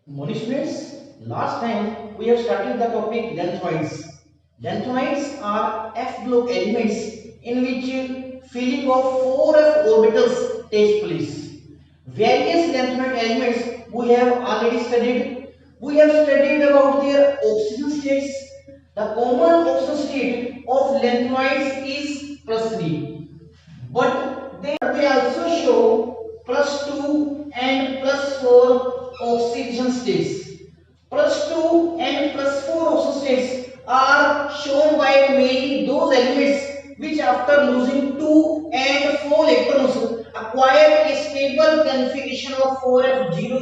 Morning students, last time we have started the topic lengthwise. Lengthwise are f block elements in which filling of 4f orbitals takes place. Various lengthwise elements we have already studied. We have studied about their oxygen states. The common oxygen state of lengthwise is +3. But they also show +2 and +4 oxidation states. +2 and +4 oxidation states are shown by mainly those elements which after losing 2 and 4 electrons acquire a stable configuration of 4f0,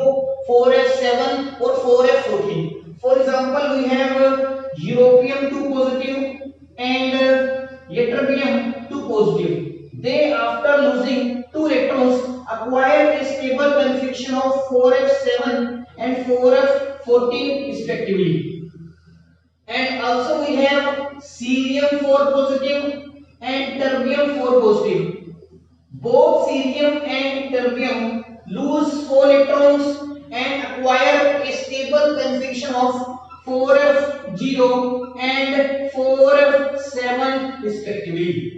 4f7 or 4f14. For example, we have europium 2 positive and ytterbium 2 positive. They after losing 2 electrons acquire a stable configuration of 4f7 and 4f14 respectively. And also we have cerium 4 positive and terbium 4 positive. Both cerium and terbium lose 4 electrons and acquire a stable configuration of 4f0 and 4f7 respectively.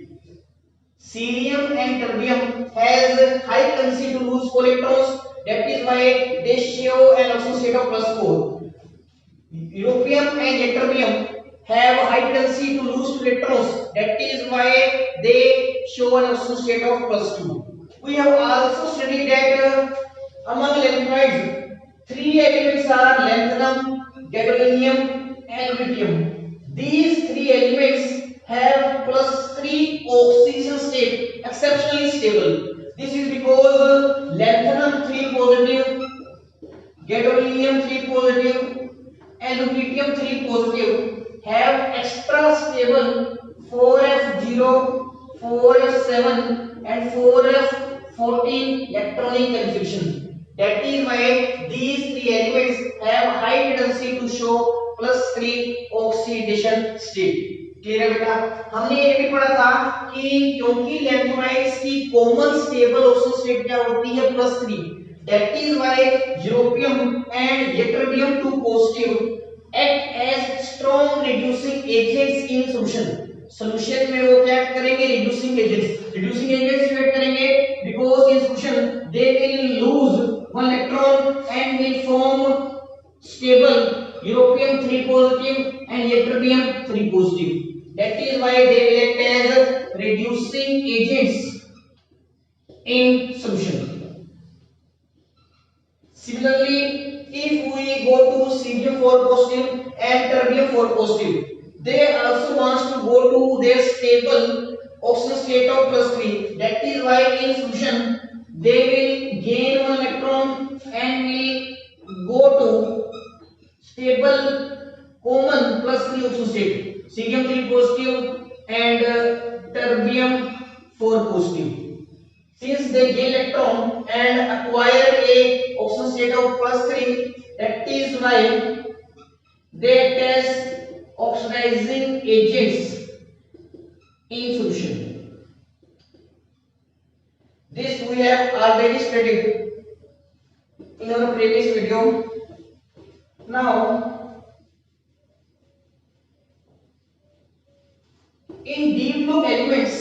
Cerium and terbium has high tendency to lose 4 electrons, that is why they show an oxidation state of +4. Europium and ytterbium have high tendency to lose 2 electrons, that is why they show an oxidation state of +2. We have also studied that among lengthwise, 3 elements are lanthanum, gadolinium and rubidium. These 3 elements have +3 oxidation state, exceptionally stable. This is because lanthanum 3 positive, gadolinium 3 positive and rubidium 3 positive have extra stable 4f0, 4f7 and 4f14 electronic configuration. That is why these 3 elements have high tendency to show +3 oxidation state. Clear है बेटा? हमने ये भी पढ़ा था कि क्योंकि लैंथोनाइड्स की कॉमन स्टेबल ऑक्सीजन स्टेट क्या होती है +3. That is why europium and ytterbium 2 positive act as strong reducing agents in solution. Solution में वो क्या करेंगे? Reducing agents. Reducing agents क्या करेंगे? Because in solution they will lose 1 electron and will form stable europium 3 positive and ytterbium 3 positive. That is why they will act as reducing agents in solution. Similarly, if we go to cerium 4 positive and terbium 4 positive, they also wants to go to their stable oxidation state of +3. That is why in solution they will gain 1 electron and will go to stable common +3 oxidation state. Cerium 3 positive and terbium 4 positive. Since they gain electron and acquire a oxidation state of +3, that is why they act as oxidizing agents in solution. This we have already studied in our previous video. Now in d block elements,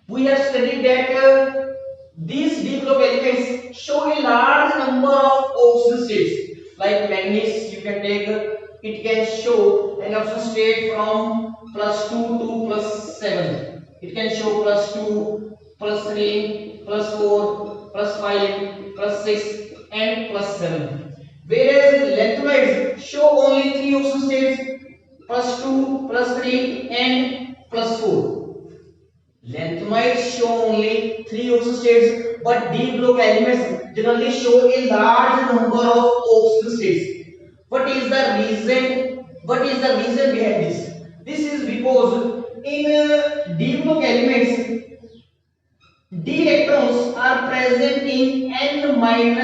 we have studied that these d block elements show a large number of oxidation states. Like manganese, you can take it can show an oxidation state from +2 to +7. It can show +2, +3, +4, +5, +6 and +7. Whereas lengthwise show only 3 oxidation states, +2, +3 and +4. Lengthwise show only 3 oxidation states, but d block elements generally show a large number of oxidation states. What is the reason? What is the reason behind this? This is because in d block elements, d electrons are present in n-1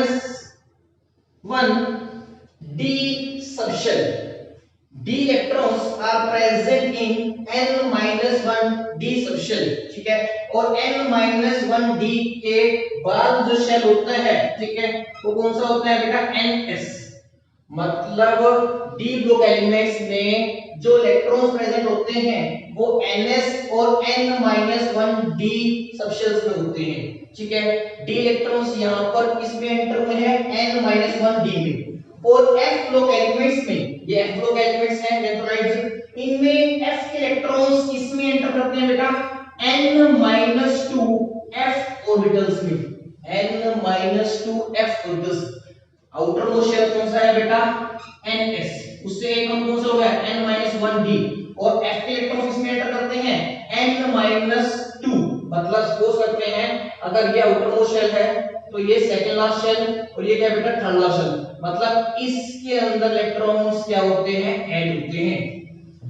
d subshell. d electrons are present in n-1 d subshell. ठीक है? और n-1 d के बाद जो shell होता है, ठीक है, वो कौन सा होता है बेटा? ns. मतलब डी ब्लॉक एलिमेंट्स में जो इलेक्ट्रॉन्स प्रेजेंट होते हैं वो ns और n-1 d सबशेल्स में होते हैं। ठीक है, d इलेक्ट्रॉन्स यहां पर किसमें एंटर हुए हैं, n-1 d में। और f ब्लॉक एलिमेंट्स में, ये f ब्लॉक एलिमेंट्स हैं इलेक्ट्रोलाइट्स, इनमें f के इलेक्ट्रॉन्स किसमें एंटर करते हैं बेटा, n-2 f ऑर्बिटल्स में, n-2 f orbitals. Outermost shell कौन सा है बेटा, ns, उससे एक कम कौन सा होगा, n-1 d, और f के इलेक्ट्रॉन्स इसमें एंटर करते हैं n-2। मतलब सपोज करते हैं अगर ये आउटर मोस्ट शेल है तो ये सेकंड लास्ट शेल और ये क्या बेटा थर्ड लास्ट शेल, मतलब इसके अंदर इलेक्ट्रॉन्स क्या होते हैं, ऐड होते हैं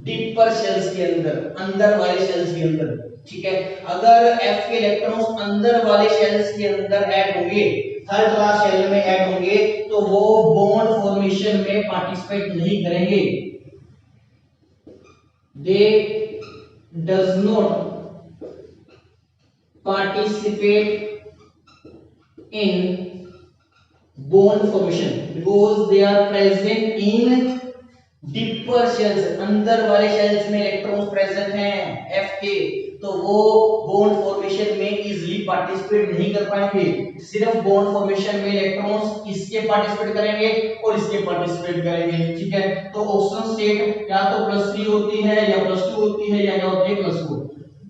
डीपर शेल्स के अंदर, अंदर वाले शेल्स के अंदर। ठीक है, अगर f के इलेक्ट्रॉन्स अंदर वाले शेल्स के अंदर ऐड होंगे, थर्ड क्लास शेल में ऐड होंगे, तो वो बॉन्ड फॉर्मेशन में पार्टिसिपेट नहीं करेंगे। They does not participate in bond formation because they are present in deeper shells, अंदर वाले शेल्स में इलेक्ट्रॉन्स प्रेजेंट हैं f के, तो वो बॉन्ड फॉर्मेशन में इजीली पार्टिसिपेट नहीं कर पाएंगे। सिर्फ बॉन्ड फॉर्मेशन में इलेक्ट्रॉन्स इसके पार्टिसिपेट करेंगे और इसके पार्टिसिपेट करेंगे। ठीक है, तो ऑक्सीजन स्टेट या तो +3 होती है या +2 होती है या क्या होती है +4,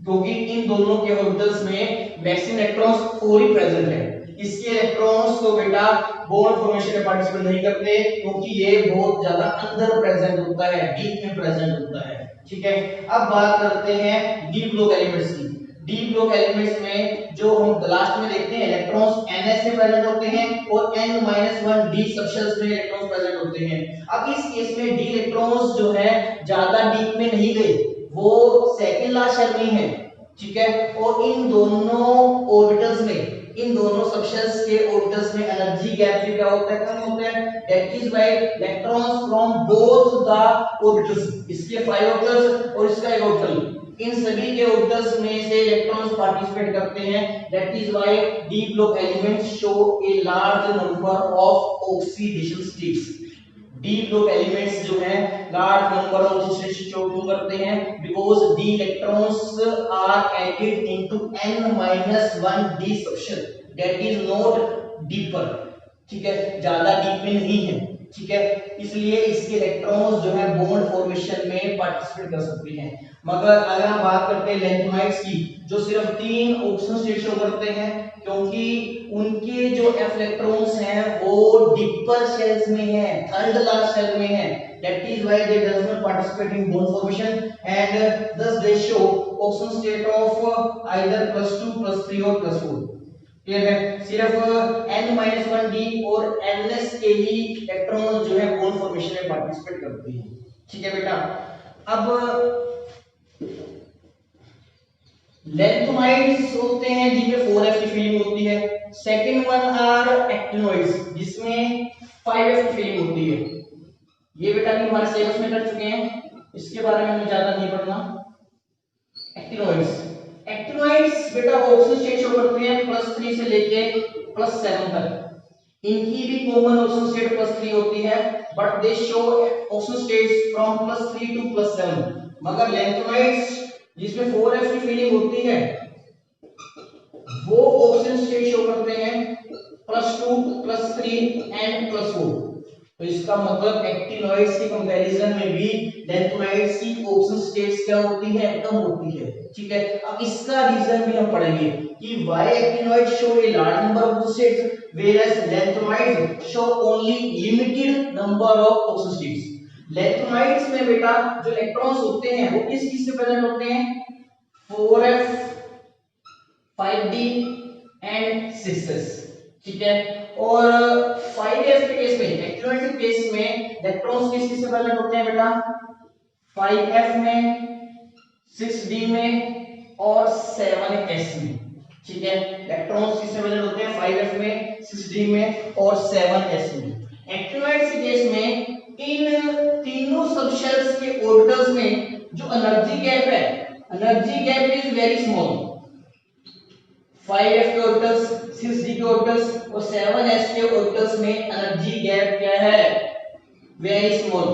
क्योंकि इन दोनों के ऑर्बिटल्स में मैक्सिमम इलेक्ट्रॉन्स 4 ही प्रेजेंट है। इसके इलेक्ट्रॉन्स को बेटा बॉन्ड फॉर्मेशन में पार्टिसिपेट नहीं करते क्योंकि ये बहुत ज्यादा अंदर प्रेजेंट होता है, डीप में प्रेजेंट होता है। ठीक है, अब बात करते हैं डी ब्लॉक एलिमेंट्स की। डी ब्लॉक एलिमेंट्स में जो हम लास्ट में देखते हैं इलेक्ट्रॉन्स ns में प्रेजेंट होते हैं और n-1 d सबशेल्स में इलेक्ट्रॉन्स प्रेजेंट होते हैं। अब इस केस में डी इलेक्ट्रॉन्स जो है ज्यादा डीप में नहीं गए, वो सेकंड लास्ट शेल में है। ठीक है, और इन दोनों ऑर्बिटल्स में, इन दोनों सबशेल्स के ऑर्बिटल्स में एनर्जी गैप भी क्या होता है, कम होता है। That is why electrons from both the orbitals, इसके 5 ऑर्बिटल्स और इसका एक ऑर्बिटल, इन सभी के ऑर्बिटल्स में से इलेक्ट्रॉन्स पार्टिसिपेट करते हैं। That is why D block elements show a large number of oxidation states. D block elements जो है large number of oxidation show क्यों करते हैं, because D electrons are added into n-1 d subshell that is not deeper. ठीक है, ज्यादा deep में नहीं है। ठीक है, इसलिए इसके इलेक्ट्रॉन्स जो है बॉन्ड फॉर्मेशन में पार्टिसिपेट कर सकते हैं। मगर अगर हम बात करते हैं लेंथोइड्स की, जो सिर्फ 3 ऑक्सीजन स्टेट शो करते हैं, क्योंकि उनके जो f इलेक्ट्रॉन्स हैं वो डीपर शेल्स में है, थर्ड लास्ट शेल में है। That is why they does not participate in bond formation and thus they show oxygen state of either +2 +3 और +4। क्लियर है, सिर्फ n-1 d और ns के ही इलेक्ट्रॉन जो है बॉन्ड फॉर्मेशन में पार्टिसिपेट करते हैं। ठीक है बेटा, अब लेंथोइड्स होते हैं जिनमें 4f की फीलिंग होती है। सेकंड वन आर एक्टिनोइड्स जिसमें 5f की फीलिंग होती है। ये बेटा भी हमारे सिलेबस में कर चुके हैं, इसके बारे में हमें ज्यादा नहीं पढ़ना। एक्टिनोइड्स, एक्टिनोइड्स बेटा ऑक्सीजन स्टेट शो करते हैं +3 से लेके +7 तक। इनकी भी कॉमन ऑक्सीजन स्टेट +3 होती है, but they show oxygen states from +3 to +7। मगर लेंथोइड्स जिसमें 4f की फीलिंग होती है वो ऑक्सीजन स्टेट शो करते हैं +2 +3 एंड +4। तो इसका मतलब एक्टिनोइड्स के कंपैरिजन में भी लेंथोइड्स की ऑक्सीजन स्टेट्स क्या होती है, कम होती है। ठीक है, अब इसका रीजन भी हम पढ़ेंगे कि why actinoids show a large number of states whereas lanthanoids show only limited number of oxygen states. Lanthanoids में बेटा जो इलेक्ट्रॉन्स होते हैं वो किस किस से प्रेजेंट होते हैं, 4f 5d एंड 6s। ठीक है, और 5f के केस में, एक्टिनोइड के केस में इलेक्ट्रॉन्स किस किस से प्रेजेंट होते हैं बेटा, 5f में, 6d में और 7s में। ठीक है, इलेक्ट्रॉन्स किस से प्रेजेंट होते हैं, 5f में, 6d में और 7s में। एक्टिनोइड्स के केस में इन तीनों सबशेल्स के ऑर्बिटल्स में जो एनर्जी गैप है, energy gap is very small. 5f के ऑर्बिटल्स, 6d के ऑर्बिटल्स और 7s के ऑर्बिटल्स में एनर्जी गैप क्या है, वेरी स्मॉल।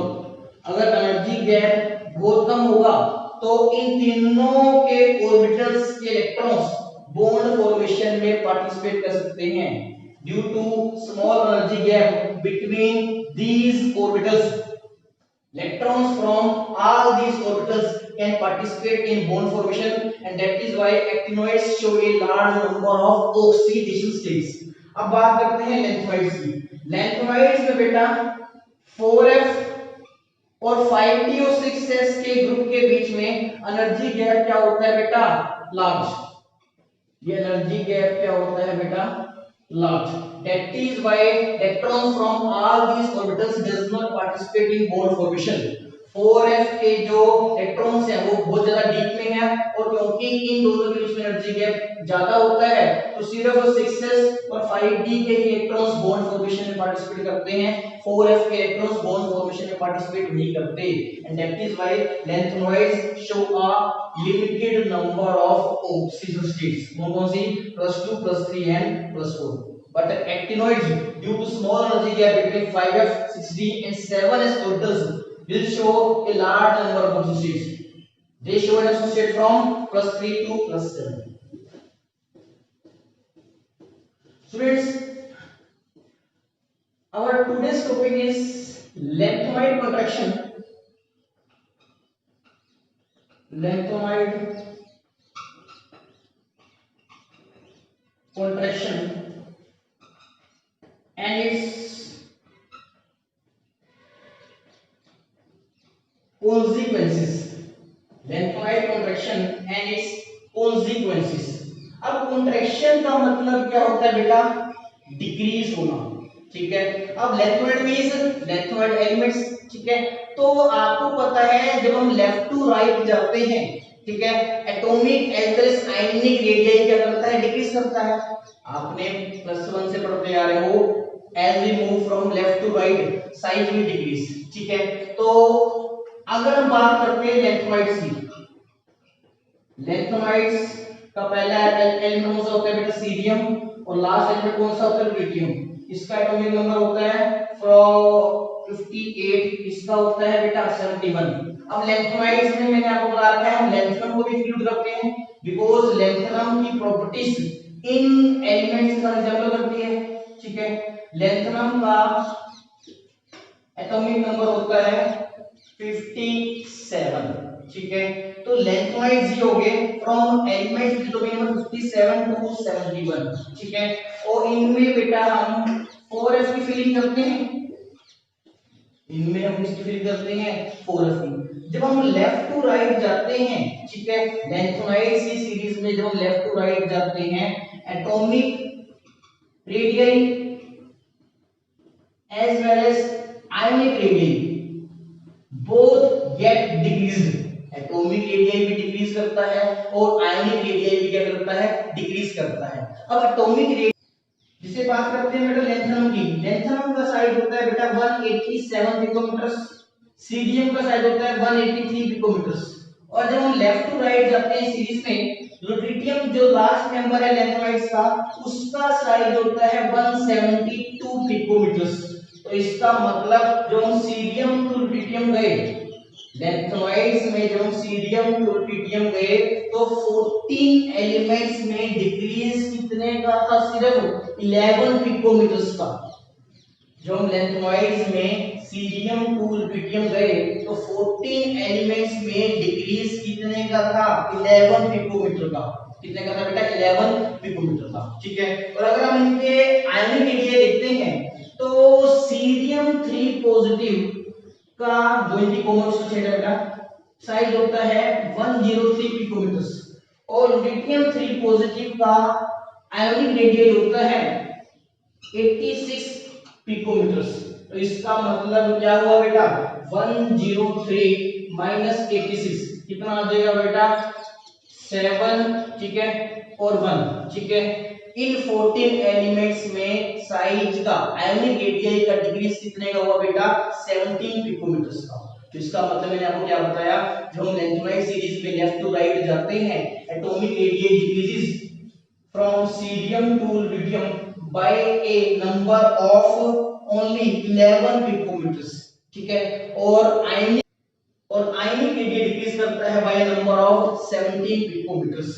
अगर एनर्जी गैप बहुत कम होगा तो इन तीनों के ऑर्बिटल्स के इलेक्ट्रॉन्स बॉन्ड फॉर्मेशन में पार्टिसिपेट कर सकते हैं। Due to small energy gap between these orbitals, electrons from all these orbitals can participate in bond formation, and that is why actinoids show a large number of oxidation states. अब बात करते हैं lanthoids की। lanthoids में बेटा 4f और 5d और 6s के ग्रुप के बीच में एनर्जी गैप क्या होता है बेटा? लार्ज। ये एनर्जी गैप क्या होता है बेटा? large. That is why electrons from all these orbitals does not participate in bond formation. 4f के जो इलेक्ट्रॉन्स हैं वो बहुत ज्यादा डीप में है, और क्योंकि इन दोनों के बीच में एनर्जी गैप ज्यादा होता है तो सिर्फ 6s और 5d के ही इलेक्ट्रॉन्स बॉन्ड फॉर्मेशन में पार्टिसिपेट करते हैं, 4f के इलेक्ट्रॉन्स बॉन्ड फॉर्मेशन में पार्टिसिपेट नहीं करते। And that is why lanthoids show a limited number of oxygen states. कौन सी? +2 +3 and +4। but actinoids, due to small energy gap between 5f 6d and 7s orbitals, will show a large number of oxygen states. They show an oxygen state from +3 to +7. Students, our today's topic is lanthoid contraction. Lanthoid contraction and its consequences. Lanthoid contraction and its consequences. अब contraction का मतलब क्या होता है बेटा? Decrease होना। ठीक है, अब lanthoid मींस lanthoid एलिमेंट्स। ठीक है, तो आपको पता है जब हम लेफ्ट टू राइट जाते हैं, ठीक है, atomic as well as ionic radius क्या करता है? डिक्रीज करता है। आपने +1 से पढ़ते आ रहे हो, as we move from left to right size will decrease। ठीक है, तो अगर हम बात करते हैं lanthoids की, lanthoids का पहला एलिमेंट कौन सा होता है बेटा? सीरियम। और लास्ट एलिमेंट कौन सा होता है? लुटियम। इसका एटॉमिक नंबर होता है 58, इसका होता है बेटा 71। अब lanthoids में मैंने आपको बता रखा है हम लैंथनम को भी इंक्लूड करते हैं, बिकॉज़ लैंथनम की प्रॉपर्टीज इन एलिमेंट्स का एग्जांपल करती है। ठीक है, लैंथनम का एटॉमिक नंबर होता है 57। ठीक है, तो लैंथोइड्स ही हो गए from elements atomic number 57 to 71। ठीक है, और इनमें बेटा हम 4s की फिलिंग करते हैं, इनमें हम किसकी फिलिंग करते हैं? 4s की। जब हम लेफ्ट टू राइट जाते हैं, ठीक है, लैंथोइड्स की सीरीज में जब हम लेफ्ट टू राइट जाते हैं, atomic radius as well as ionic radii both get decreased। Atomic radius भी डिक्रीज करता है और आयनिक रेडियस भी क्या करता है? डिक्रीज करता है। अब एटॉमिक रेडियस जिसे बात करते हैं बेटा लैंथनम की, लैंथनम का साइज होता है बेटा 187 पिकोमीटर, सीरियम का साइज होता है 183 पिकोमीटर। और जब हम लेफ्ट टू राइट जाते हैं सीरीज में, लुटियम जो लास्ट मेंबर है लैंथोइड्स का, उसका साइज होता है 172 पिकोमीटर। तो इसका मतलब जो हम सीरियम टू लुटियम गए, लैंथोइड्स में जब हम सीरियम टू लुटियम गए तो 14 एलिमेंट्स में डिक्रीज कितने का था? सिर्फ 11 पिकोमीटर का। जो हम लैंथोइड्स में सीरियम टू लुटियम गए तो 14 एलिमेंट्स में डिक्रीज कितने का था? 11 पिकोमीटर का। कितने का था बेटा? 11 पिकोमीटर का। ठीक है, और अगर हम इनके आयनिक रेडियस देखते हैं तो सीरियम 3 पॉजिटिव का जो इनकी कॉमन एसोसिएट है बेटा साइज होता है 103 पिकोमीटर, और लुटियम 3 पॉजिटिव का आयनिक रेडियस होता है 86 पिकोमीटर। तो इसका मतलब क्या हुआ बेटा? 103 माइनस 86 कितना आ जाएगा बेटा? 7। ठीक है, और 1। ठीक है, इन 14 एलिमेंट्स में साइज का आयनिक रेडियस का डिक्रीज कितने का हुआ बेटा? 17 पिकोमीटर का। तो इसका मतलब मैंने आपको क्या बताया, जो हम लैंथोइड सीरीज में लेफ्ट टू राइट जाते हैं, atomic radius decreases from cerium to lutetium by a number of only 11 picometers। ठीक है। और आयनिक रेडियस डिक्रीज करता है by number of 17 picometres.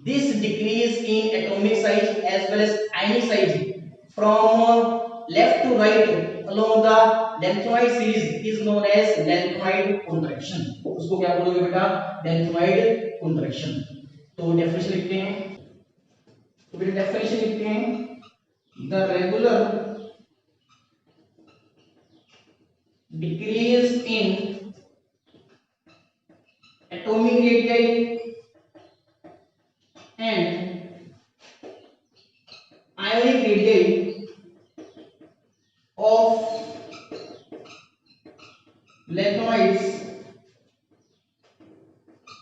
This decrease in atomic size as well as ionic size from left to right along the lanthanoid series is known as lanthanoid contraction. उसको क्या बोलोगे बेटा? लेंथवाइड contraction. तो definition लिखते हैं, तो बेटा डेफिनेशन लिखते हैं, the regular decrease in atomic radii and ionic radii of lantanoids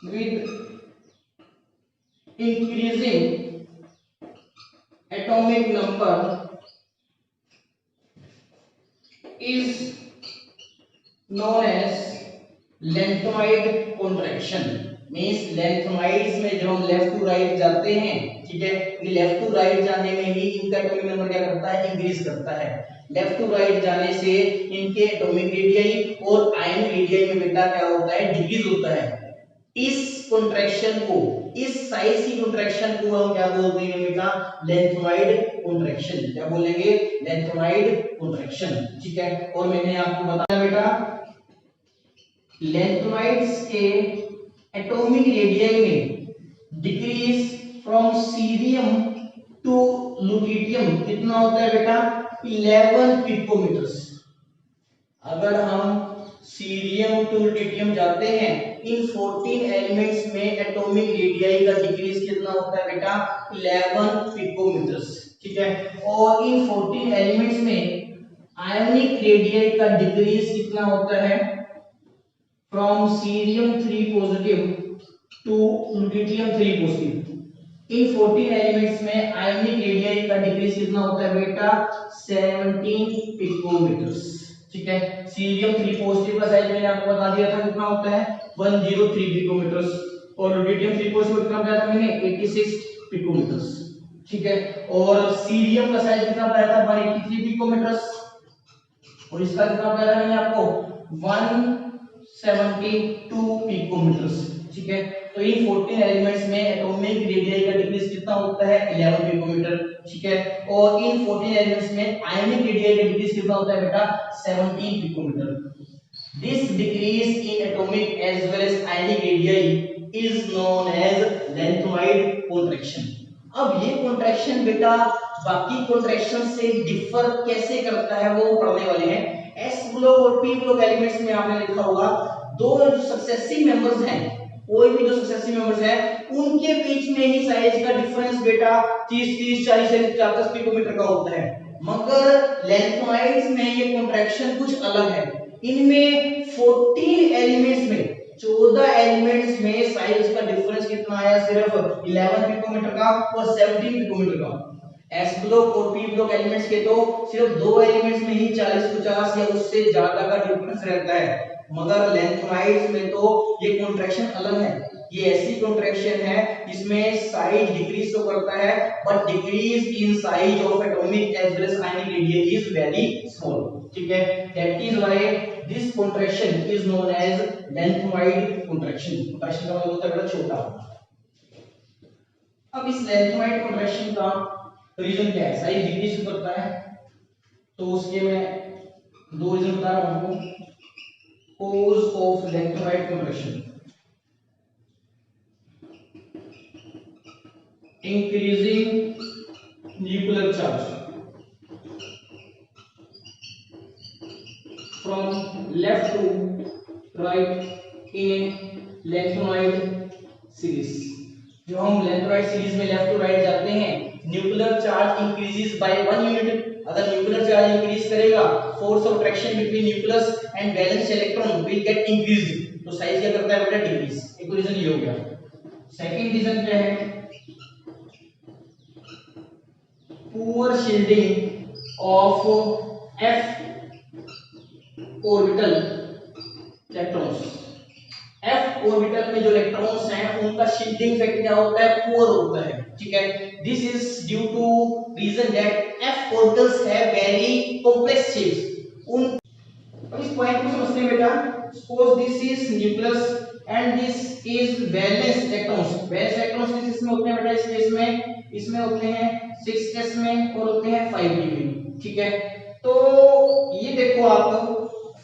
with increasing atomic number is known as lanthanoid contraction. Means lanthanoids में जब हम लेफ्ट टू राइट जाते हैं, ठीक है, ये लेफ्ट टू राइट जाने में ही इनका एटॉमिक नंबर क्या करता है? इंक्रीज करता है। लेफ्ट टू राइट जाने से इनके एटॉमिक रेडियस और आयनिक रेडियस में बेटा क्या होता है? डिक्रीज होता है। इस कॉन्ट्रैक्शन को, इस साइज की कॉन्ट्रैक्शन को हम क्या बोलते हैं बेटा? Lanthanoid contraction. क्या बोलेंगे? Lanthanoid contraction. ठीक है। और मैंने आपको बताया बेटा लेंथोइड्स के एटॉमिक रेडियस में decrease from cerium to lutetium कितना होता है बेटा? 11 पिकोमीटर्स। अगर हम सीरियम टू लुटियम जाते हैं, इन 14 एलिमेंट्स में एटॉमिक रेडियस का डिक्रीज कितना होता है बेटा? 11 पिकोमीटर्स। ठीक है। और इन 14 एलिमेंट्स में आयनिक रेडियस का डिक्रीज कितना होता है? from cerium 3 positive to lutetium 3 positive। In 14 elements में आयनिक रेडियस का डिक्रीज कितना होता है बेटा? 17 पिकोमीटर्स। ठीक है। सीरियम 3 पॉजिटिव का साइज मैंने आपको बता दिया था कितना होता है? 103 पिकोमीटर्स। और लुटियम 3 पॉजिटिव कितना बताया था मैंने? 86 पिकोमीटर्स। ठीक है। और सीरियम का साइज कितना बताया था? 183 पिकोमीटर्स। और इसका कितना बताया था मैंने आपको? 172 पिकोमीटर्स। ठीक है। तो इन 14 एलिमेंट्स में एटॉमिक रेडियस का डिक्रीज कितना होता है? 11 पिकोमीटर। ठीक है। और इन 14 एलिमेंट्स में आयनिक रेडियस का डिक्रीज कितना होता है बेटा? 17 picometre. This decrease in atomic as well as ionic radius is known as lanthanoid contraction. अब ये कॉन्ट्रैक्शन बेटा बाकी कॉन्ट्रैक्शन से डिफर कैसे करता है वो पढ़ने वाले हैं। एस ब्लॉक और पी ब्लॉक एलिमेंट्स में आपने लिखा होगा दो जो सक्सेसिव मेंबर्स हैं, कोई भी जो सक्सेसिव मेंबर्स हैं उनके बीच में ही साइज का डिफरेंस बेटा 30 40 से 50 पिकोमीटर का होता है। मगर लेंथोइड्स में ये कॉन्ट्रैक्शन कुछ अलग है। इनमें 14 एलिमेंट्स में 14 एलिमेंट्स में साइज का डिफरेंस कितना आया? सिर्फ 11 पिकोमीटर का और 17 पिकोमीटर का। एस ब्लॉक और पी ब्लॉक एलिमेंट्स के तो सिर्फ दो एलिमेंट्स में ही 40-50 या उससे ज्यादा का डिफरेंस रहता है। मगर लेंथोइड्स में तो ये कॉन्ट्रैक्शन अलग है। ये ऐसी कॉन्ट्रैक्शन है जिसमें साइज डिक्रीज तो करता है but decrease in size of atomic as well as ionic radius is very small. ठीक है। That is why this contraction is known as lanthanoid contraction. Contraction का मतलब होता है बड़ा छोटा। अब इस लेंथोइड कॉन्ट्रैक्शन का रीजन क्या है? साइज डिक्रीज करता है, तो उसके मैं दो रीजन बता रहा हूं आपको। Cause of lanthanoid contraction, increasing nuclear charge from left to right in lanthanoid series. जो हम लेंथोइड सीरीज में लेफ्ट टू राइट जाते हैं, nuclear charge increases by 1 unit. अगर न्यूक्लियर चार्ज इंक्रीज करेगा, force of attraction between nucleus and valence electron will get increased, तो size क्या करता है बेटा? डिक्रीज। एक रीजन ये हो गया। सेकंड रीजन क्या है? Poor shielding of F orbital electrons. F orbital में जो इलेक्ट्रॉन्स हैं उनका शील्डिंग फैक्टर क्या होता है? पुअर होता है। ठीक है। This is due to reason that F orbitals have very complex shapes. उन अब इस पॉइंट को समझते हैं बेटा। Suppose this is nucleus and this is valence electrons. Valence electrons किस में होते हैं बेटा? इस केस में इसमें होते हैं 6s में और होते हैं 5d में, ठीक है। तो ये देखो आप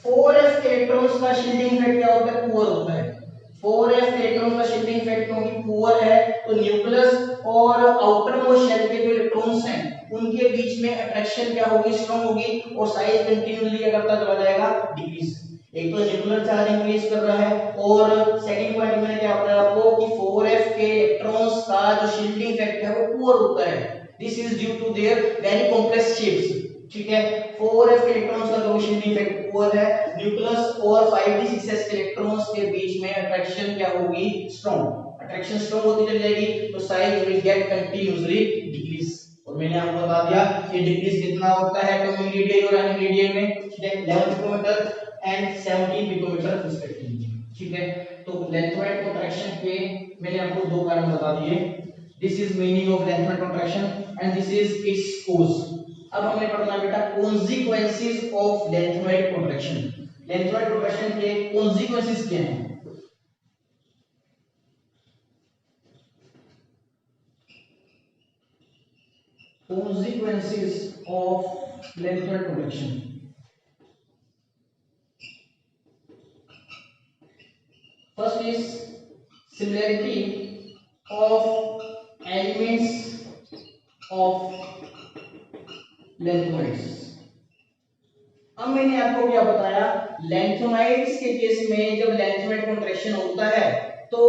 4f इलेक्ट्रॉन्स का शील्डिंग इफेक्ट क्या होता है? पुअर होता है। 4f इलेक्ट्रॉन का शील्डिंग इफेक्ट क्योंकि पुअर है, तो न्यूक्लियस और आउटर मोस्ट शेल के जो इलेक्ट्रॉन्स हैं उनके बीच में अट्रैक्शन क्या होगी? स्ट्रांग होगी और साइज कंटिन्यूअसली क्या करता चला जाएगा? डिक्रीज। एक तो न्यूक्लियर चार्ज इंक्रीज कर रहा है और सेकंड पॉइंट में क्या बताया आपको कि 4f के इलेक्ट्रॉन्स का जो शील्डिंग इफेक्ट है वो पुअर होता है। This is due to their very complex shapes, ठीक है। 4f के इलेक्ट्रॉन्स का जो शील्डिंग इफेक्ट पुअर है, न्यूक्लियस और 5d6s के इलेक्ट्रॉन्स के बीच में अट्रैक्शन क्या होगी? स्ट्रांग। अट्रैक्शन स्ट्रांग होती चली जाएगी तो size will get continuously decrease. और मैंने आपको बता दिया कि डिक्रीज कितना होता है एटॉमिक रेडियस और एनोमिक रेडियस में, ठीक है, 11 पिकोमीटर एंड 17 पिकोमीटर रिस्पेक्टिवली, ठीक है। तो लेंथोइड कॉन्ट्रैक्शन के मैंने आपको दो कारण बता दिए। This is meaning of lanthanoid contraction and this is its cause. अब हमने पढ़ना बेटा consequences of lanthanoid contraction. Lanthanoid contraction के कॉन्सिक्वेंसेस क्या हैं? consequences of lengthened contraction. First is similarity of elements of lengthenoids. अब मैंने आपको क्या बताया? लैंथोनाइड्स के केस में जब लैंथोनाइड कॉन्ट्रैक्शन होता है तो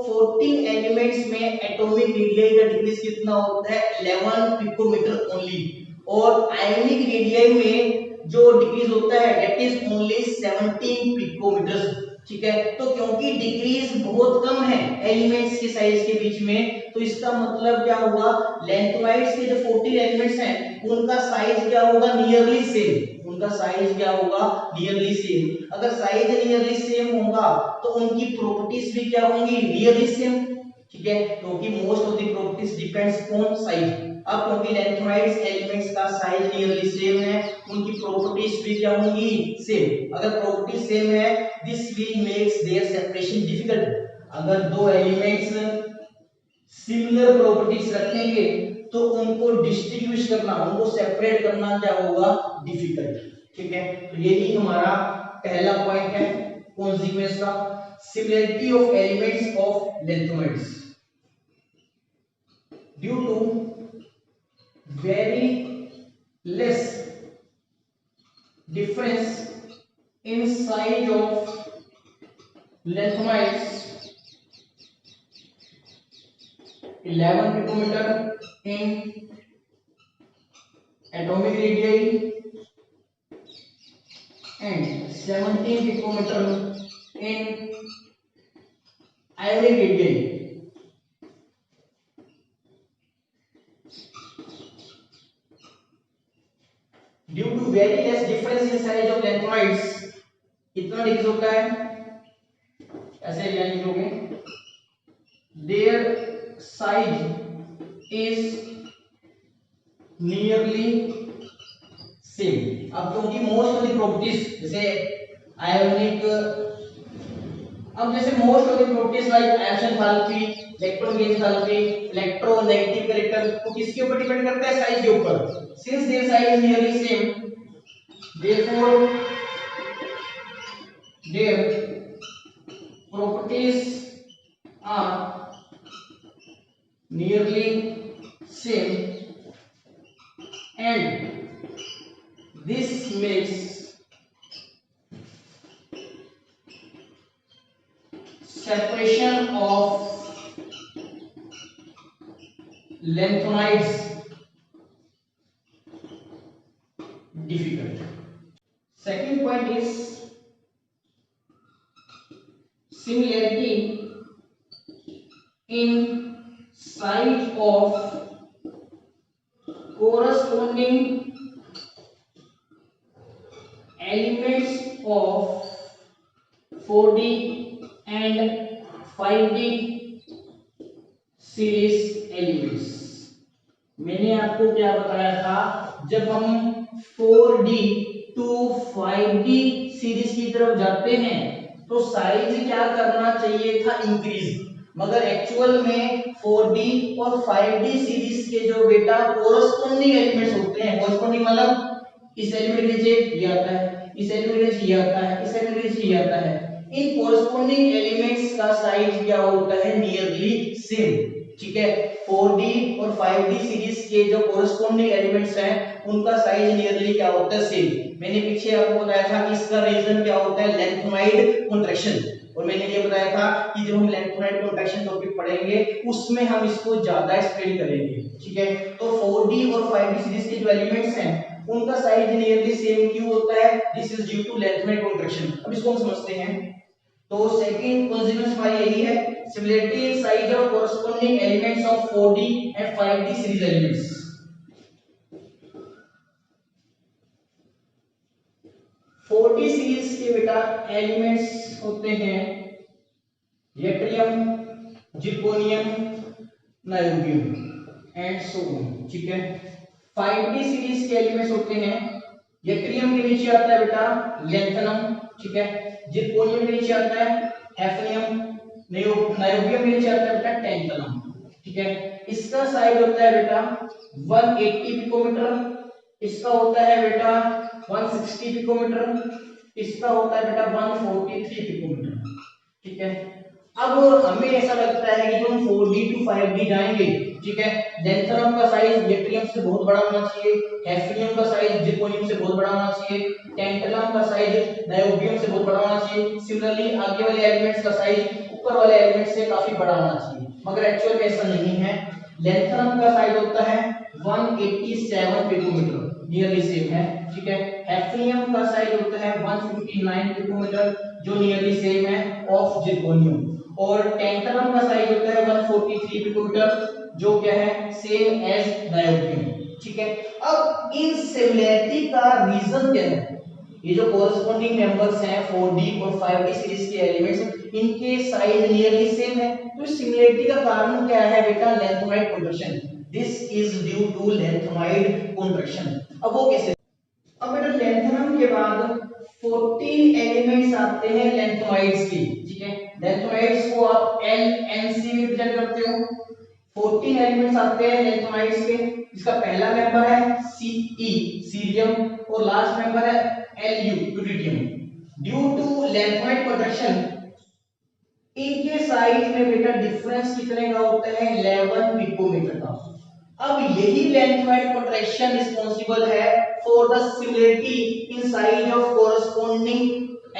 14 एलिमेंट्स में एटॉमिक रेडियस का डिक्रीज कितना होता है? 11 पिकोमीटर ओनली। और आयनिक रेडियस में जो डिक्रीज होता है दैट इज ओनली 17 पिकोमीटर, ठीक है। तो क्योंकि डिक्रीज बहुत कम है एलिमेंट्स के साइज के बीच में, तो इसका मतलब क्या हुआ? लैंथोनाइड्स के जो 14 एलिमेंट्स हैं उनका साइज क्या होगा? Nearly same. उनका साइज क्या होगा? Nearly same. अगर साइज नियरली सेम होगा तो उनकी प्रॉपर्टीज भी क्या होंगी? नियरली सेम, ठीक है, क्योंकि most of the properties depends on size. अब क्योंकि लैंथोनाइड्स एलिमेंट्स का साइज नियरली सेम है, उनकी प्रॉपर्टीज भी क्या होंगी? सेम। अगर प्रॉपर्टी सेम है this will makes there separation difficult. अगर दो एलिमेंट्स सिमिलर प्रॉपर्टीज रखेंगे तो उनको डिस्टिंग्विश करना, उनको सेपरेट करना क्या होगा? डिफिकल्ट, ठीक है। तो यही हमारा पहला पॉइंट है कॉन्सिक्वेंस का, similarity of elements of lanthanoids due to very less difference in size of lengthenoids 11 picometer in atomic radii and 17 picometer in ionic radii. Due to very less difference in size of lengthenoids, कितना decrease होता है? ऐसे line लिखोगे, their size is nearly same. अब क्योंकि most of the properties जैसे ionic, अब जैसे most of the properties like ion enthalpy, electron gain enthalpy, electronegative character, तो किसके ऊपर डिपेंड करता है? साइज के ऊपर। Since their size is nearly same, therefore their properties are nearly same and this makes separation of lengthenoids difficult. Second point is similarity in size of corresponding elements of 4D and 5D series elements. मैंने आपको क्या बताया था? जब हम 4D to 5D जाते हैं तो साइज क्या करना चाहिए था, इंक्रीज, मगर एक्चुअल में 4D और 5D सीरीज के जो बेटा कोरस्पोंडिंग एलिमेंट्स होते हैं, कोरस्पोंडिंग मतलब इस एलिमेंट के नीचे ये आता है, इस एलिमेंट के नीचे ये आता है, इस एलिमेंट के नीचे ये आता है, इन कोरस्पोंडिंग एलिमेंट्स का साइज क्या होता है, नियरली सेम। ठीक है, 4D और 5D सीरीज के जो कोरस्पोंडिंग एलिमेंट्स हैं उनका साइज नियरली क्या होता है, सेम। मैंने पीछे आपको बताया था कि इसका रीजन क्या होता है, लेंथोइड कॉन्ट्रैक्शन, और मैंने ये बताया था कि जब हम लेंथोइड कॉन्ट्रैक्शन टॉपिक पढ़ेंगे उसमें हम इसको ज्यादा एक्सप्लेन करेंगे। ठीक है, तो 4D और 5D सीरीज के जो एलिमेंट्स हैं उनका साइज नियरली सेम क्यों होता है, this is due to lanthanoid contraction. अब इसको हम समझते हैं। तो सेकंड कॉन्सिक्वेंस हमारी यही है, similarity in size of corresponding elements of 4D and 5D series elements. 4D series के बेटा एलिमेंट्स होते हैं yttrium, zirconium, niobium and so on. ठीक है, 5D सीरीज के एलिमेंट्स होते हैं यट्रियम के नीचे आता है बेटा लैंथनम, ठीक है, जिरकोनियम के नीचे आता है हैफनियम, नायोबियम के नीचे आता है बेटा टैंटलम। ठीक है, इसका साइज होता है बेटा 180 पिकोमीटर, इसका होता है बेटा 160 पिकोमीटर, इसका होता है बेटा 143 पिकोमीटर। ठीक है, अब हमें ऐसा लगता है कि जो हम 4D टू 5D जाएंगे, ठीक है, लैंथनम का साइज यट्रियम से बहुत बड़ा होना चाहिए, हैफनियम का साइज जिरकोनियम से बहुत बड़ा होना चाहिए, टैंटलम का साइज नायोबियम से बहुत बड़ा होना चाहिए। सिमिलरली आगे वाले एलिमेंट्स का साइज ऊपर वाले एलिमेंट्स से काफी बड़ा होना चाहिए, मगर एक्चुअल में ऐसा नहीं है। लैंथनम का साइज होता है 187 पिकोमीटर, नियरली सेम है। ठीक है, हैफनियम का साइज होता है 159 पिकोमीटर, जो नियरली सेम है ऑफ जिरकोनियम, और टैंटलम का साइज होता है 143 पिकोमीटर, जो क्या है सेम एज नायोबियम। ठीक है, अब इन सिमिलरिटी का रीजन क्या है, ये जो कोरस्पोंडिंग मेंबर्स हैं 4D और 5D सीरीज के एलिमेंट्स, इनके साइज नियरली सेम है, तो सिमिलरिटी का कारण क्या है बेटा, lanthanoid contraction. This is due to lanthanoid contraction. अब वो कैसे, अब बेटा लेंथनम के बाद 14 एलिमेंट्स आते हैं लेंथोइड्स के। ठीक है, लेंथोइड्स को आप LNC में प्रेजेंट करते हो। 14 एलिमेंट्स आते हैं लेंथोइड्स के, इसका पहला मेंबर है Ce, सीरियम, और लास्ट मेंबर है Lu, lutetium. Due to lanthanoid contraction इनके साइज में बेटा डिफरेंस कितने का होता है, 11 पिकोमीटर का। अब यही लेंथोइड कॉन्ट्रैक्शन रिस्पांसिबल है for the similarity in size of corresponding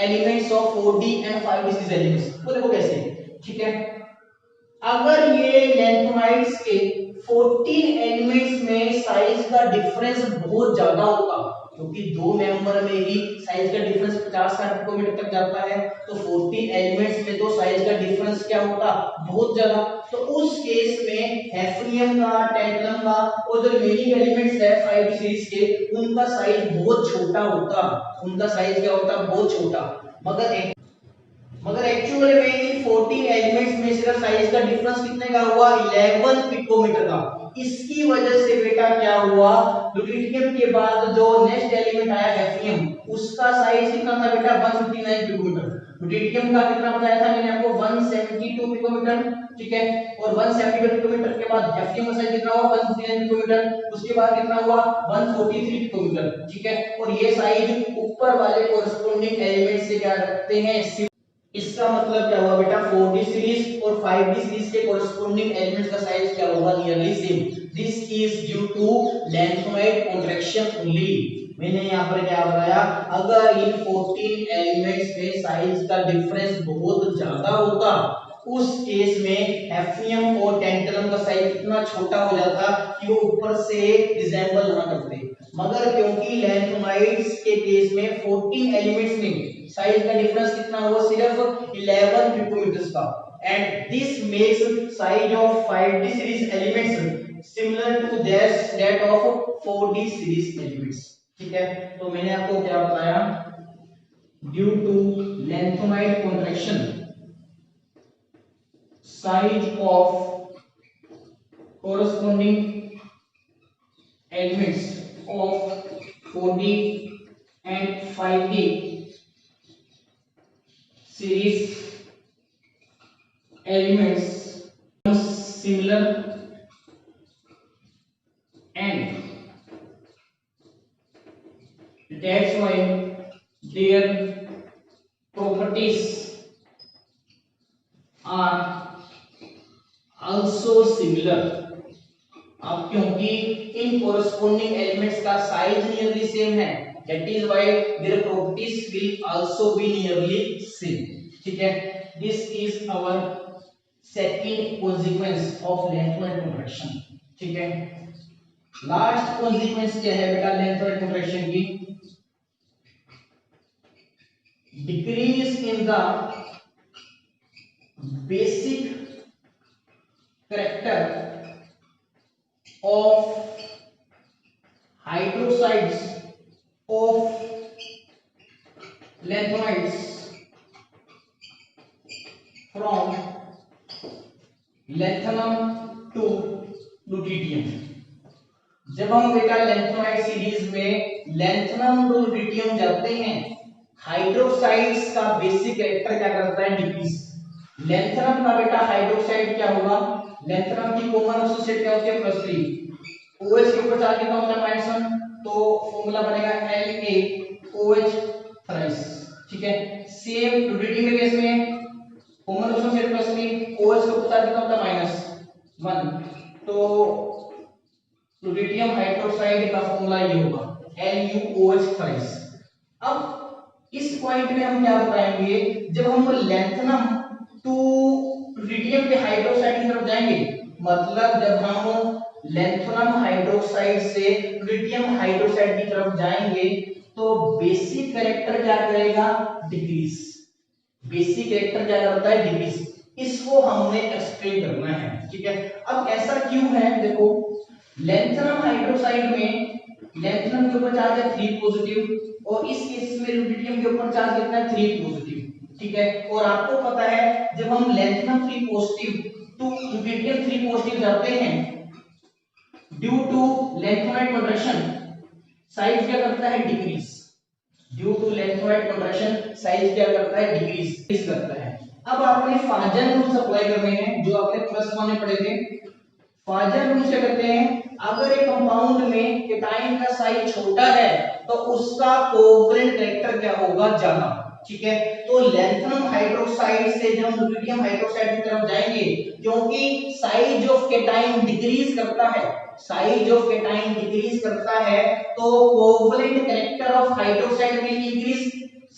elements of 4D and 5D series elements. वो देखो कैसे, ठीक है, अगर ये लेंथोइड्स के 14 एलिमेंट्स में साइज का डिफरेंस बहुत ज्यादा होगा, क्योंकि दो मेंबर में ही साइज का डिफरेंस 50-60 पिकोमीटर तक जाता है, तो 14 एलिमेंट्स में तो साइज का डिफरेंस क्या होता, बहुत ज्यादा। तो उस केस में हैफनियम का, टैंटलम का और जो रिमेनिंग एलिमेंट्स है 5D सीरीज के, उनका साइज बहुत छोटा होता, उनका साइज क्या होता, बहुत छोटा। मगर एक्चुअल में इन 14 एलिमेंट्स में सिर्फ साइज का डिफरेंस कितने का हुआ, 11 पिकोमीटर का। इसकी वजह से बेटा क्या हुआ, ल्यूटियम के बाद जो नेक्स्ट एलिमेंट आया हैफनियम, उसका साइज कितना था बेटा, 159 पिकोमीटर। ल्यूटियम का कितना बताया था मैंने आपको, 172 पिकोमीटर। ठीक है, और 172 पिकोमीटर के बाद हैफनियम का साइज कितना हुआ, 159 पिकोमीटर। उसके बाद कितना हुआ, 143 पिकोमीटर। ठीक है, और ये साइज ऊपर वाले कोरस्पोंडिंग एलिमेंट से क्या रखते हैं, इसका मतलब क्या हुआ बेटा, 4D सीरीज और 5D सीरीज के कोरस्पोंडिंग एलिमेंट्स का साइज क्या होगा, nearly same. This is due to lanthanoid contraction only. मैंने यहाँ पर क्या बताया, अगर इन 14 एलिमेंट्स में साइज का डिफरेंस बहुत ज्यादा होता, उस केस में हैफनियम और टैंटलम का साइज इतना छोटा हो जाता कि वो ऊपर से रिजेंबल ना करते। मगर क्योंकि लेंथोइड्स के केस में 14 एलिमेंट्स में साइज का डिफरेंस कितना हुआ, सिर्फ 11 पिकोमीटर का, and this makes size of 5D series elements similar to that of 4D series elements. ठीक है, तो मैंने आपको क्या बताया, due to lanthanoid contraction size of corresponding elements of 4D and 5D series elements similar and that's why their properties are also similar. अब क्योंकि इन कोरस्पोंडिंग एलिमेंट्स का साइज नियरली सेम है, that is why their properties will also be nearly same. ठीक है, this is our second consequence of lanthanide contraction. ठीक है, last consequence क्या है बेटा लेंथ कॉन्ट्रैक्शन की? Decrease in the basic character of hydroxides of lanthanides from lanthanum to lutetium. जब हम बेटा लैंथेनाइड सीरीज में लैंथनम टू लुटियम जाते हैं, हाइड्रोक्साइड्स का बेसिक कैरेक्टर क्या करता है? डिक्रीज. लैंथनम का बेटा हाइड्रोक्साइड क्या होगा? लैंथनम की कॉमन एसोसिएट क्या होती है? +3. OH के ऊपर चार्ज कितना होता है? -1. तो फॉर्मूला बनेगा LaOH थ्राइस. ठीक है, सेम लुटियम के केस में कॉमन एसोसिएट +3, OH के ऊपर चार्ज कितना होता है? -1. तो लुटियम हाइड्रोक्साइड का फॉर्मूला ये होगा LuOH थ्राइस. अब इस पॉइंट में हम क्या बताएंगे? जब हम लैंथनम टू लुटियम के हाइड्रोक्साइड की तरफ जाएंगे, मतलब जब हम लैंथनम हाइड्रोक्साइड से लुटियम हाइड्रोक्साइड की तरफ जाएंगे तो बेसिक कैरेक्टर क्या करेगा? डिक्रीज. बेसिक कैरेक्टर क्या करता है? डिक्रीज. इसको हमने एक्सप्लेन करना है. ठीक है, अब ऐसा क्यों है? देखो, लैंथनम हाइड्रोक्साइड में लैंथनम के ऊपर चार्ज है 3 पॉजिटिव और इस केस में लुटियम के ऊपर चार्ज कितना है? 3 पॉजिटिव. ठीक है, और आपको पता है जब हम lanthanum 3 positive to lutetium 3 positive जाते हैं, due to lanthanide contraction size क्या करता है? Decrease. Due to lanthanide contraction size क्या करता है? डिक्रीज करता है. अब आपने फाजन रूल्स अप्लाई करने हैं जो आपने +1 में पढ़े थे. फाजन रूल्स क्या कहते हैं? अगर एक कंपाउंड में केटाइन का साइज छोटा है तो उसका कोवैलेंट कैरेक्टर क्या होगा? ज्यादा. ठीक है, तो लैंथनम हाइड्रोक्साइड से जब हम लुटियम हाइड्रोक्साइड की तरफ जाएंगे, क्योंकि साइज ऑफ केटाइन डिक्रीज करता है, साइज ऑफ केटाइन डिक्रीज करता है, तो covalent character of hydroxide will increase.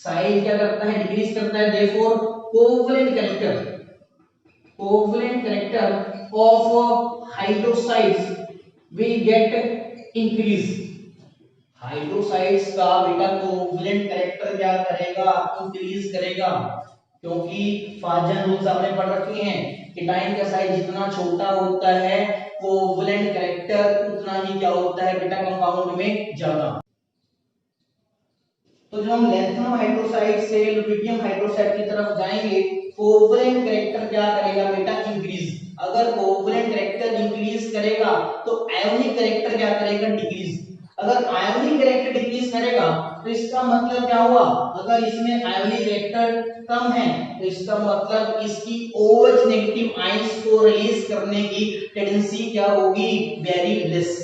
Size क्या करता है? डिक्रीज करता है. Therefore covalent character of hydroxides will get increase. Hydroxides का बेटा कोवैलेंट कैरेक्टर क्या करेगा? इंक्रीज करेगा. क्योंकि फाजन रूल्स आपने पढ़ रखे हैं, केटाइन का साइज जितना छोटा होता है कोवैलेंट कैरेक्टर उतना ही क्या होता है बेटा? कंपाउंड में ज्यादा. तो जब हम लैंथनम हाइड्रोक्साइड से लुटियम हाइड्रोक्साइड की तरफ जाएंगे, कोवैलेंट कैरेक्टर क्या करेगा बेटा? इंक्रीज. अगर कोवैलेंट कैरेक्टर इंक्रीज करेगा तो आयोनिक कैरेक्टर क्या करेगा? डिक्रीज. अगर आयोनिक कैरेक्टर डिक्रीज करेगा तो इसका मतलब क्या हुआ? अगर इसमें आयोनिक कैरेक्टर कम है तो इसका मतलब इसकी OH नेगेटिव आयंस को रिलीज करने की टेंडेंसी क्या होगी? Very less.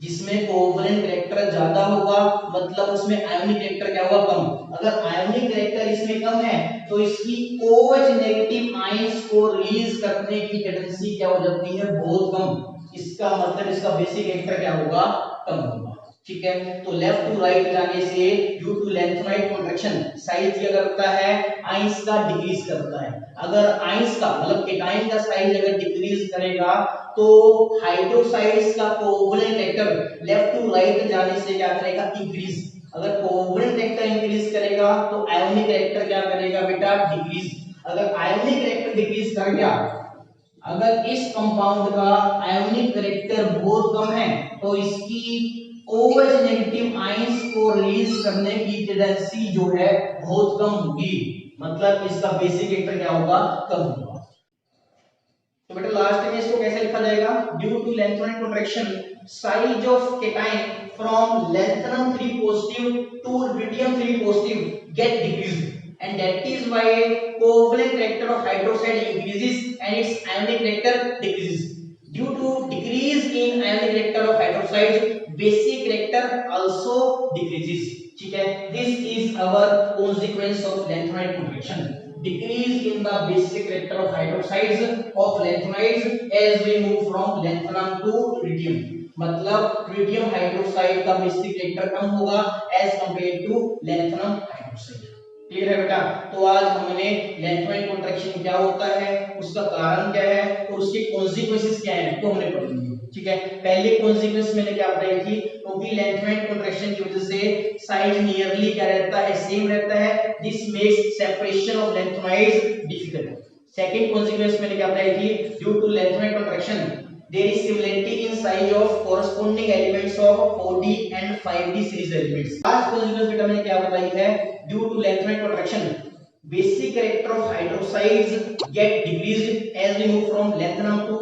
जिसमें कोवैलेंट कैरेक्टर ज्यादा होगा मतलब उसमें आयोनिक कैरेक्टर क्या होगा? कम. अगर आयोनिक कैरेक्टर इसमें कम है तो इसकी OH नेगेटिव आयंस को रिलीज करने की टेंडेंसी क्या हो जाती है? बहुत कम. इसका मतलब इसका बेसिक कैरेक्टर क्या होगा? कम होगा. ठीक है, तो लेफ्ट टू राइट जाने से due to lanthanide contraction size क्या करता है? आयंस का डिक्रीज करता है. अगर आयंस का मतलब केटाइन का साइज अगर डिक्रीज करेगा तो हाइड्रोक्साइड्स का covalent character left to right जाने से क्या करेगा? इंक्रीज. अगर कोवैलेंट कैरेक्टर इंक्रीज करेगा तो आयोनिक कैरेक्टर क्या करेगा बेटा? डिक्रीज. अगर आयोनिक कैरेक्टर डिक्रीज कर गया, अगर इस कंपाउंड का आयोनिक कैरेक्टर बहुत कम है तो इसकी OH नेगेटिव आयंस को रिलीज करने की टेंडेंसी जो है बहुत कम होगी. मतलब इसका बेसिक कैरेक्टर क्या होगा? कम होगा. तो बेटा लास्ट में इसको कैसे लिखा जाएगा? Due to lanthanide contraction size of cation from lanthanum 3 positive to lutetium 3 positive get decreased. and that is why covalent character of hydroxide increases and its ionic character decreases. Due to decrease in ionic character of hydroxide, basic character also decreases. ठीक है, this is our consequence of lanthanide contraction. Decrease in the basic character of hydroxides of lanthanides as we move from lanthanum to tritium. मतलब tritium hydroxide का basic character कम होगा as compare to lanthanum hydroxide. Clear है बेटा? तो आज हमने लैंथनाइड contraction क्या होता है, उसका कारण क्या है और उसके कॉन्सिक्वेंसेस क्या हैं तो हमने पढ़ लिए। ठीक है, पहले कॉन्सिक्वेंस मैंने क्या बताई थी, क्योंकि लैंथनाइड कॉन्ट्रैक्शन की वजह से साइज नियरली क्या रहता है, सेम रहता है। This makes separation of lanthanides difficult. Second consequence मैंने क्या बताई थी, due to lanthanide contraction there is similarity in size of corresponding elements of 4D and 5D series elements. Last consequence बेटा मैंने क्या बताई है, due to lanthanide contraction basic character of hydroxides get decreased as we move from lanthanum to